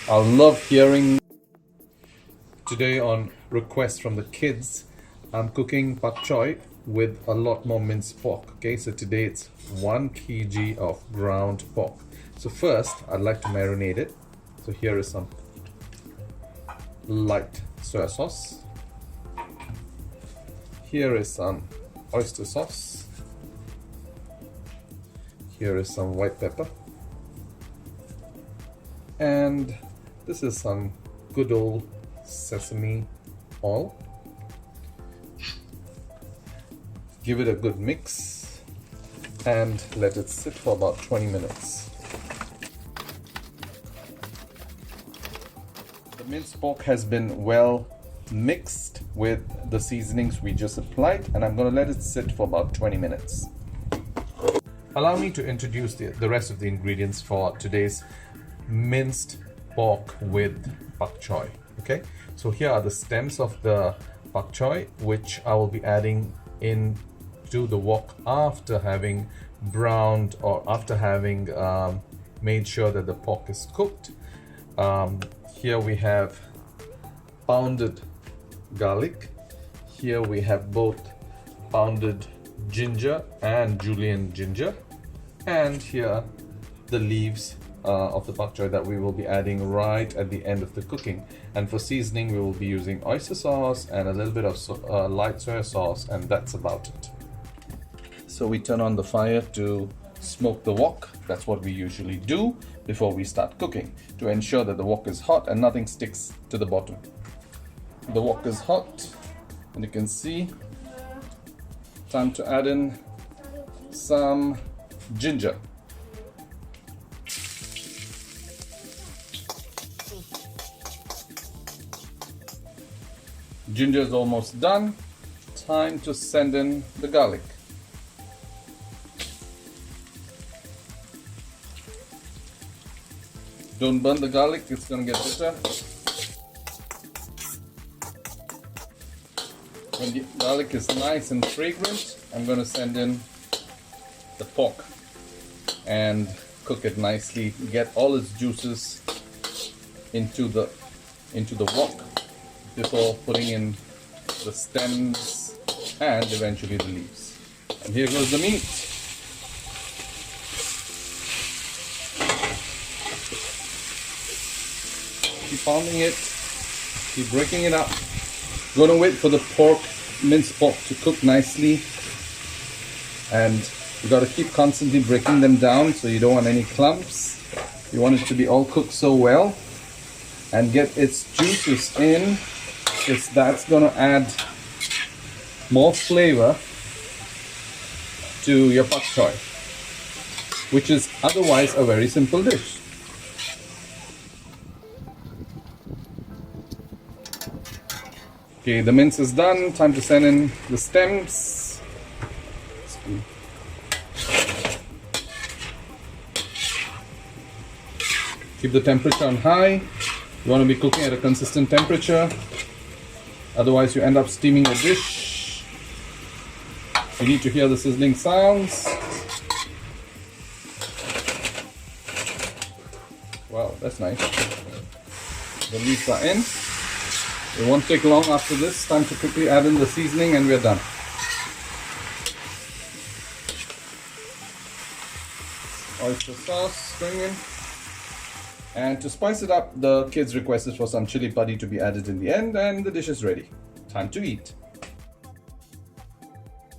I love hearing. Today on request from the kids, I'm cooking pak choy with a lot more minced pork. Okay, so today it's 1 kg of ground pork. So first, I'd like to marinate it. So here is some light soy sauce. Here is some oyster sauce. Here is some white pepper. And this is some good old sesame oil. Give it a good mix and let it sit for about 20 minutes. The minced pork has been well mixed with the seasonings we just applied, and I'm going to let it sit for about 20 minutes. Allow me to introduce the rest of the ingredients for today's minced pork with pak choy. Okay, so here are the stems of the pak choy, which I will be adding into the wok after having browned or after having made sure that the pork is cooked. Here we have pounded garlic. Here we have both pounded ginger and julienne ginger, and here the leaves of the pak choy that we will be adding right at the end of the cooking. And for seasoning, we will be using oyster sauce and a little bit of light soy sauce, and that's about it. So we turn on the fire to smoke the wok. That's what we usually do before we start cooking, to ensure that the wok is hot and nothing sticks to the bottom. The wok is hot, and you can see, time to add in some ginger. Ginger is almost done. Time to send in the garlic. Don't burn the garlic, it's going to get bitter. When the garlic is nice and fragrant, I'm going to send in the pork and cook it nicely. Get all its juices into the wok before putting in the stems and eventually the leaves. And here goes the meat. Keep pounding it, keep breaking it up. Gonna wait for the minced pork to cook nicely, and you gotta keep constantly breaking them down so you don't want any clumps. You want it to be all cooked so well and get its juices in, because that's gonna add more flavor to your pak choy, which is otherwise a very simple dish. Okay, the mince is done. Time to send in the stems. Keep the temperature on high. You want to be cooking at a consistent temperature, otherwise you end up steaming the dish. You need to hear the sizzling sounds. Wow, that's nice. The leaves are in. It won't take long after this. Time to quickly add in the seasoning and we're done. Oyster sauce going in. And to spice it up, the kids requested for some chili padi to be added in the end, and the dish is ready. Time to eat.